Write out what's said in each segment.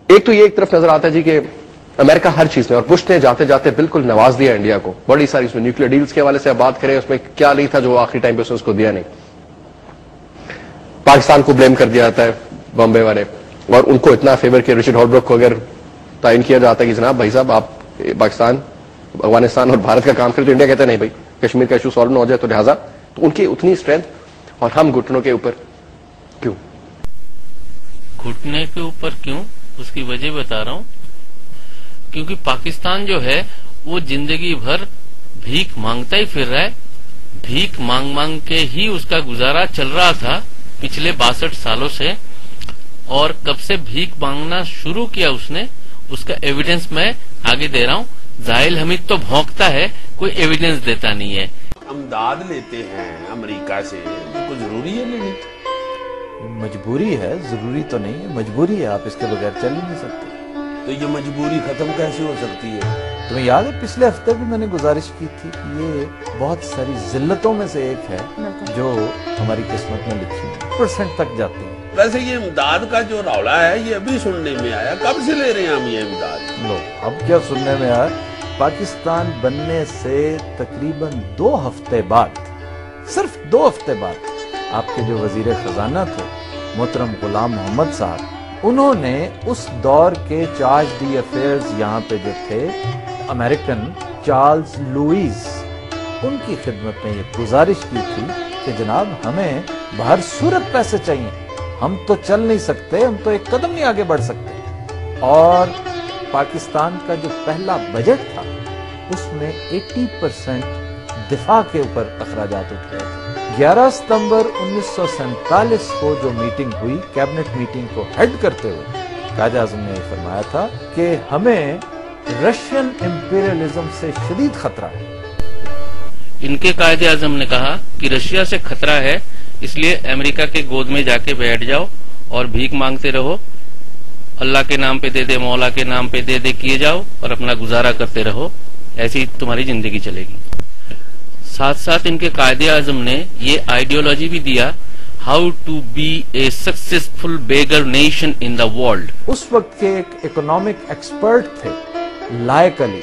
ایک تو یہ ایک طرف نظر آتا ہے جی کہ امریکہ ہر چیز میں، اور بش نے جاتے جاتے بالکل نواز دیا انڈیا کو بڑی ساری، اس میں نیوکلیر ڈیلز کے حوالے سے آپ بات کریں، اس میں کیا نہیں تھا جو آخری ٹائم پہ اس کو دیا نہیں. پاکستان کو بلیم کر دیا جاتا ہے بامبے والے، اور ان کو اتنا فیور کہ رچرڈ ہولبروک کو اگر تعین کیا جاتا ہے کہ جناب بھائی صاحب آپ پاکستان، افغانستان اور بھارت کا کام کریں، تو انڈیا کہتا ہے نہیں بھائی کشمیر کا ایشو سالو نہ ہو جائے، تو لہٰذا تو ان کی اتنی اسٹرینتھ، اور ہم گھٹنوں کے اوپر کیوں؟ گھٹنے کے اوپر کیوں؟ اس کی وجہ بتا رہا ہوں. کیونکہ پاکستان جو ہے وہ زندگی بھر بھیک مانگتا ہی پھر رہا ہے. بھیک مانگ مانگ کے ہی اس کا گزارا چل رہا تھا پچھلے 62 سالوں سے. اور کب سے بھیک مانگنا شروع کیا اس نے، اس کا ایویڈنس میں آگے دے رہا ہوں. زاہل حمید تو بھونکتا ہے، کوئی ایویڈنس دیتا نہیں ہے. امداد لیتے ہیں امریکہ سے، کوئی ضروری ہے لینی؟ مجبوری ہے، ضروری تو نہیں ہے، مجبوری ہے. آپ اس کے بغیر چل ہی نہیں سکتے. تو یہ مجبوری ختم کیسے ہو سکتی ہے؟ تمہیں یاد ہے پچھلے ہفتے بھی میں نے گزارش کی تھی کہ یہ بہت ساری ذلتوں میں سے ایک ہے جو ہماری قسمت میں لکھی ہے، پرسنٹ تک جاتی ہیں. ویسے یہ امداد کا جو رولا ہے یہ ابھی سننے میں آیا، کب سے لے رہے ہیں ہم یہ امداد؟ لو اب کیا سننے میں آیا؟ پاکستان بننے سے تقریباً 2 ہفتے بعد، صرف 2 ہفتے بعد، آپ کے جو وزیر خزانہ تھے محترم غلام محمد صاحب، انہوں نے اس دور کے چارج ڈی افیئرز یہاں پہ جو تھے امریکن چارلز لوئیس، ان کی خدمت میں یہ گزارش کی تھی کہ جناب ہمیں بہر صورت پیسے چاہیے، ہم تو چل نہیں سکتے، ہم تو ایک قدم نہیں آگے بڑھ سکتے. اور پاکستان کا جو پہلا بجٹ تھا اس میں 80% دفاع کے اوپر اخراجات اٹھ رہے تھے. 11 ستمبر 1947 کو جو میٹنگ ہوئی، کیبنٹ میٹنگ کو ہیڈ کرتے ہوئے قائد اعظم نے یہ فرمایا تھا کہ ہمیں رشین امپیریلزم سے شدید خطرہ ہے. ان کے قائد اعظم نے کہا کہ رشیا سے خطرہ ہے، اس لیے امریکہ کے گود میں جا کے بیٹھ جاؤ اور بھیک مانگتے رہو، اللہ کے نام پہ دے دے، مولا کے نام پہ دے دے کیے جاؤ اور اپنا گزارا کرتے رہو، ایسی تمہاری زندگی چلے گی. ساتھ ساتھ ان کے قائد اعظم نے یہ آئیڈیالوجی بھی دیا، how to be a successful bigger nation in the world. اس وقت کے ایک اکنامک ایکسپرٹ تھے لائق علی،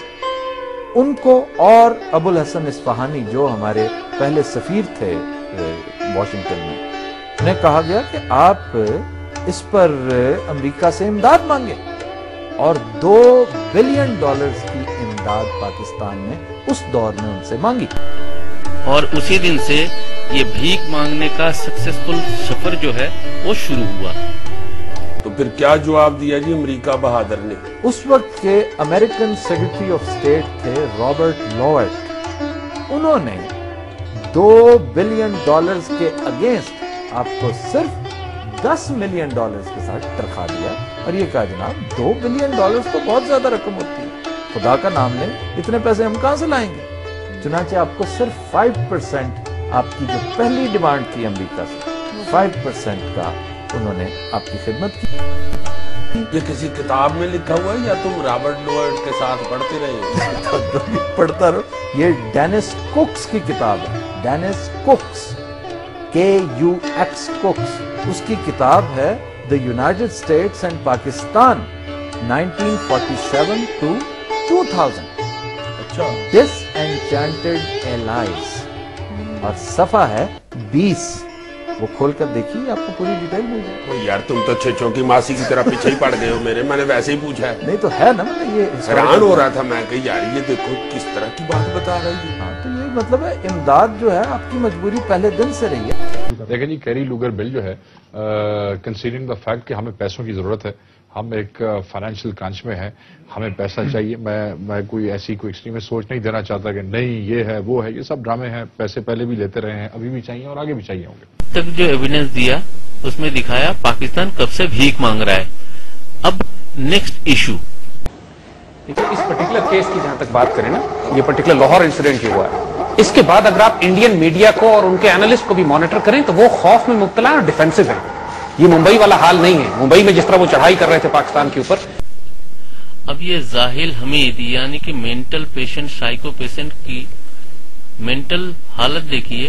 ان کو اور ابو الحسن اصفہانی جو ہمارے پہلے سفیر تھے واشنگٹن میں، انہیں کہا گیا کہ آپ اس پر امریکہ سے امداد مانگے، اور $2 بلین کی امداد پاکستان نے اس دور میں ان سے مانگی. اور اسی دن سے یہ بھیک مانگنے کا سکسیسفل سفر جو ہے وہ شروع ہوا. تو پھر کیا جواب دیا جی امریکہ بہادر نے؟ اس وقت کے امریکن سیکرٹری آف اسٹیٹ تھے رابرٹ لوئٹ، انہوں نے $2 بلین کے اگینسٹ آپ کو صرف $10 ملین کے ساتھ ترخواہ دیا، اور یہ کہا جناب $2 بلین تو بہت زیادہ رقم ہوتی ہے، خدا کا نام لیں، اتنے پیسے ہم کہاں سے لائیں گے؟ چنانچہ آپ کو صرف 5% آپ کی جو پہلی ڈیمانڈ تھی امریکہ سے، 5% کا انہوں نے آپ کی خدمت کی. یہ کسی کتاب میں لکھا ہوا ہے یا تم رابرٹ لوئٹ کے ساتھ پڑھتے رہے؟ پڑھتا رہو. یہ ڈینس کوکس کی کتاب ہے، ڈینس کوکس، KUX کوکس، اس کی کتاب ہے The United States and Pakistan 1947 to 2000. Disenchanted Allies، اور صفحہ ہے 20. وہ کھول کر دیکھیے، آپ کو پوری ڈیٹیل مل جائے. یار تم تو چھچوں کی ماسی کی طرح پیچھے ہی پڑ گئے ہو میرے، میں نے ویسے ہی پوچھا ہے. نہیں تو ہے نا، مطلب یہ حیران ہو رہا تھا میں کہ یار یہ دیکھو کس طرح کی بات بتا رہی ہے. ہاں تو یہ مطلب ہے امداد جو ہے آپ کی مجبوری پہلے دن سے رہی ہے. دیکھیں جی، کیری لوگر بل جو ہے کنسیڈرنگ دا فیکٹ کہ ہمیں پیسوں کی ضرورت ہے، ہم ایک فائنینشیل کرنچ میں ہیں، ہمیں پیسہ چاہیے. میں کوئی ایسی کوئی ایکسٹریم سوچ نہیں دینا چاہتا کہ نہیں یہ ہے وہ ہے، یہ سب ڈرامے ہیں. پیسے پہلے بھی لیتے رہے ہیں، ابھی بھی چاہیے اور آگے بھی چاہیے ہوں گے. تک جو ایویڈنس دیا اس میں دکھایا پاکستان کب سے بھیک مانگ رہا ہے. اب نیکسٹ ایشو، اس پرٹیکولر کیس کی جہاں تک بات کریں نا، یہ پرٹیکولر لاہور انسیڈنٹ جو ہوا ہے، اس کے بعد اگر آپ انڈین میڈیا کو اور ان کے اینالسٹ کو بھی مانیٹر کریں تو وہ خوف میں مبتلا اور ڈیفینسو ہے. یہ ممبئی والا حال نہیں ہے. ممبئی میں جس طرح وہ چڑھائی کر رہے تھے پاکستان کے اوپر. اب یہ زاہل حمید یعنی کہ مینٹل پیشنٹ، سائیکو پیشنٹ کی مینٹل حالت دیکھیے.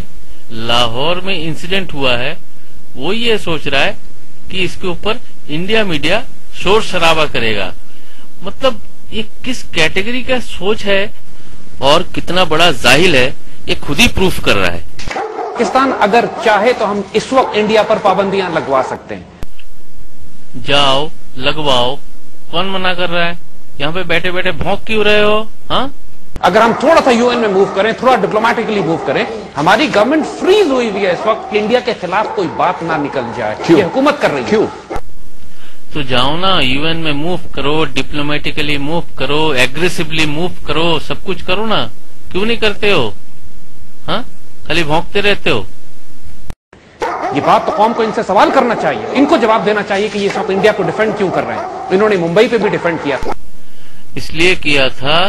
لاہور میں انسیڈنٹ ہوا ہے، وہ یہ سوچ رہا ہے کہ اس کے اوپر انڈیا میڈیا शोर शराबा करेगा। मतलब ये किस कैटेगरी का सोच है और कितना बड़ा जाहिल है, ये खुद ही प्रूफ कर रहा है। पाकिस्तान अगर चाहे तो हम इस वक्त इंडिया पर पाबंदियां लगवा सकते हैं। जाओ लगवाओ, कौन मना कर रहा है? यहाँ पे बैठे बैठे भौंक क्यों रहे हो? हाँ, अगर हम थोड़ा सा यूएन में मूव करें, थोड़ा डिप्लोमेटिकली मूव करें, हमारी गवर्नमेंट फ्रीज हुई हुई है इस वक्त कि इंडिया के खिलाफ कोई बात ना निकल जाए। ये हुकूमत कर रही है। क्यों? तो जाओ ना, यूएन में मूव करो, डिप्लोमेटिकली मूव करो, एग्रेसिवली मूव करो, सब कुछ करो ना, क्यों नहीं करते हो? हाँ, खाली भौंकते रहते हो। ये बात तो कौम को इनसे सवाल करना चाहिए, इनको जवाब देना चाहिए कि ये सब इंडिया को डिफेंड क्यों कर रहे हैं। इन्होंने मुंबई पे भी डिफेंड किया, इसलिए किया था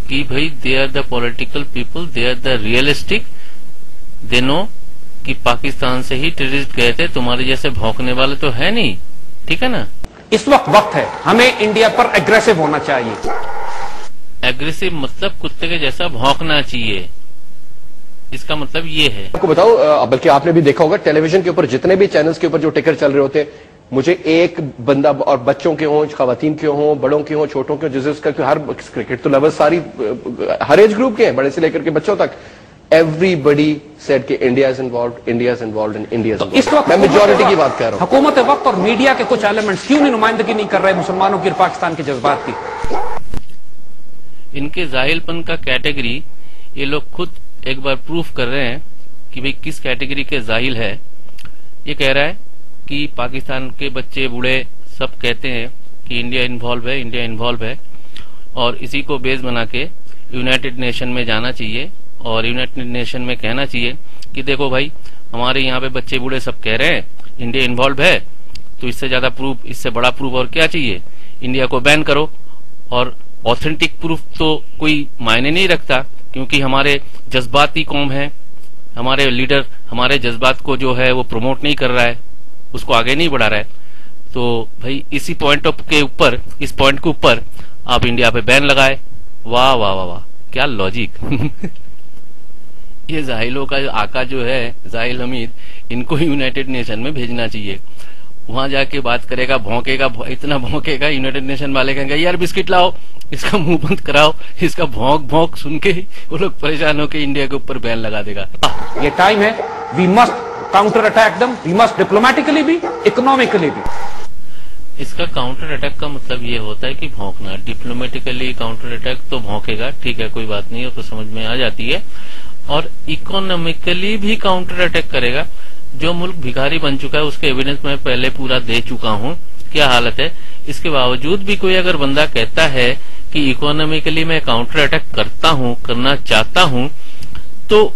कि भाई they are the political people, they are the realistic, they know कि पाकिस्तान से ही टेररिस्ट गए थे, तुम्हारे जैसे भौंकने वाले तो है नहीं, ठीक है ना। इस वक्त है हमें इंडिया पर एग्रेसिव होना चाहिए। एग्रेसिव मतलब कुत्ते के जैसा भौंकना चाहिए, इसका मतलब ये है। आपको बताओ, बल्कि आपने भी देखा होगा टेलीविजन के ऊपर जितने भी चैनल्स के ऊपर जो टिकर चल रहे होते हैं, मुझे एक बंदा, और बच्चों के हों, खवातीन के हों, बड़ों के हों, छोटों के हों, जिसे उसका हर क्रिकेट तो लवर्स सारी हर एज ग्रुप के हैं, बड़े से लेकर के बच्चों तक, एवरीबडी सेड कि India is involved, India is involved and India is involved. इस वक्त मैं मेजॉरिटी की बात कर रहा हूं। हुकूमत वक्त और मीडिया के कुछ एलिमेंट्स क्यों नहीं नुमाइंदगी नहीं कर रहे मुसलमानों की और पाकिस्तान के जज्बात की? इनके जाहिलपन का कैटेगरी ये लोग खुद एक बार प्रूफ कर रहे हैं कि भाई किस कैटेगरी के जाहिल है। ये कह रहा है कि पाकिस्तान के बच्चे बूढ़े सब कहते हैं कि इंडिया इन्वॉल्व है, इंडिया इन्वॉल्व है, और इसी को बेस बना के यूनाइटेड नेशन में जाना चाहिए और यूनाइटेड नेशन में कहना चाहिए कि देखो भाई, हमारे यहाँ पे बच्चे बूढ़े सब कह रहे हैं इंडिया इन्वॉल्व है, तो इससे ज्यादा प्रूफ, इससे बड़ा प्रूफ और क्या चाहिए? इंडिया को बैन करो। और ऑथेंटिक प्रूफ तो कोई मायने नहीं रखता, क्योंकि हमारे जज्बाती कौम है, हमारे लीडर हमारे जज्बात को जो है वो प्रमोट नहीं कर रहा है, उसको आगे नहीं बढ़ा रहा है। तो भाई इसी पॉइंट ऑफ के ऊपर, इस पॉइंट के ऊपर आप इंडिया पे बैन लगाए। वाह वाह वाह वाह, क्या लॉजिक। ये जाहिलों का आका जो है जाहिल हमीद, इनको यूनाइटेड नेशन में भेजना चाहिए। वहां जाके बात करेगा, भौंकेगा, इतना भौंकेगा, यूनाइटेड नेशन वाले कहेंगे यार बिस्किट लाओ, इसका मुंह बंद कराओ, इसका भौंक भौंक सुन के वो लोग परेशान होकर इंडिया के ऊपर बैन लगा देगा। ये टाइम है, वी मस्ट काउंटर अटैक दम, वी मस्ट डिप्लोमेटिकली भी, इकोनॉमिकली भी। इसका काउंटर अटैक का मतलब ये होता है कि भौंकना। डिप्लोमेटिकली काउंटर अटैक तो भौंकेगा, ठीक है, कोई बात नहीं है, तो समझ में आ जाती है। और इकोनॉमिकली भी काउंटर अटैक करेगा। जो मुल्क भिखारी बन चुका है उसके एविडेंस मैं पहले पूरा दे चुका हूं, क्या हालत है। इसके बावजूद भी कोई अगर बंदा कहता है कि इकोनॉमिकली मैं काउंटर अटैक करता हूं, करना चाहता हूं, तो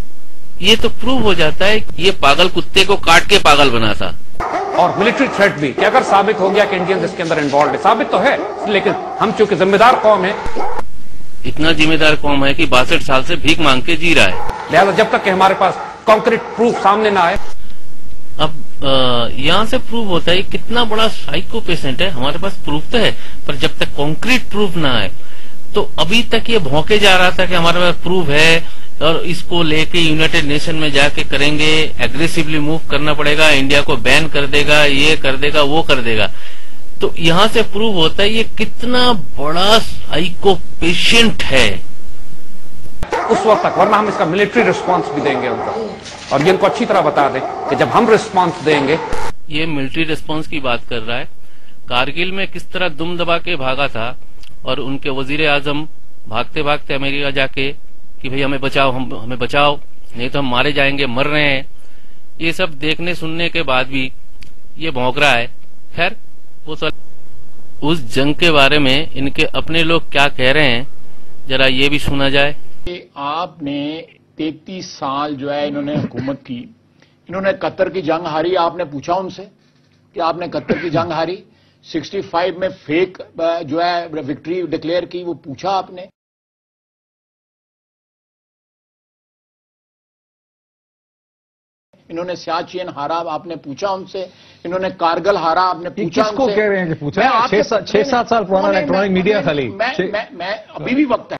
ये तो प्रूव हो जाता है कि ये पागल कुत्ते को काट के पागल बना था। और मिलिट्री थ्रेट भी कि अगर साबित हो गया कि इंडियंस इसके अंदर इन्वॉल्व है, साबित तो है, लेकिन हम चूंकि जिम्मेदार कौम है, इतना जिम्मेदार कौम है कि 62 साल से भीख मांग के जी रहा है। लिहाजा जब तक कि हमारे पास कॉन्क्रीट प्रूफ सामने ना आए। अब यहाँ से प्रूव होता है कितना बड़ा साइको पेशेंट है। हमारे पास प्रूफ तो है, पर जब तक कॉन्क्रीट प्रूफ ना आए, तो अभी तक ये भौंके जा रहा था कि हमारे पास प्रूफ है और इसको लेके यूनाइटेड नेशन में जाके करेंगे, एग्रेसिवली मूव करना पड़ेगा, इंडिया को बैन कर देगा, ये कर देगा, वो कर देगा। तो यहाँ से प्रूव होता है ये कितना बड़ा साइको पेशेंट है उस वक्त तक, वरना हम इसका मिलिट्री रिस्पांस भी देंगे उनको। और ये इनको अच्छी तरह बता दें कि जब हम रिस्पांस देंगे। ये मिलिट्री रिस्पांस की बात कर रहा है। कारगिल में किस तरह दुम दबा के भागा था और उनके वजीर आजम भागते भागते अमेरिका जाके कि भाई हमें बचाओ, हमें बचाओ, नहीं तो हम मारे जाएंगे, मर रहे हैं। ये सब देखने सुनने के बाद भी ये भौंक रहा है। खैर, वो उस जंग के बारे में इनके अपने लोग क्या कह रहे हैं, जरा ये भी सुना जाए। आपने 33 साल जो है इन्होंने हुकूमत की, इन्होंने कतर की जंग हारी। आपने पूछा उनसे कि आपने कतर की जंग हारी? 65 में फेक जो है विक्ट्री डिक्लेयर की, वो पूछा आपने? इन्होंने सियाचिन हारा, आपने पूछा उनसे? इन्होंने कारगिल हारा, आपने पूछा किसको उनसे? कह रहे हैं कि पूछा? 6-7 साल पुराना इलेक्ट्रॉनिक मीडिया खाली। मैं अभी भी वक्त है।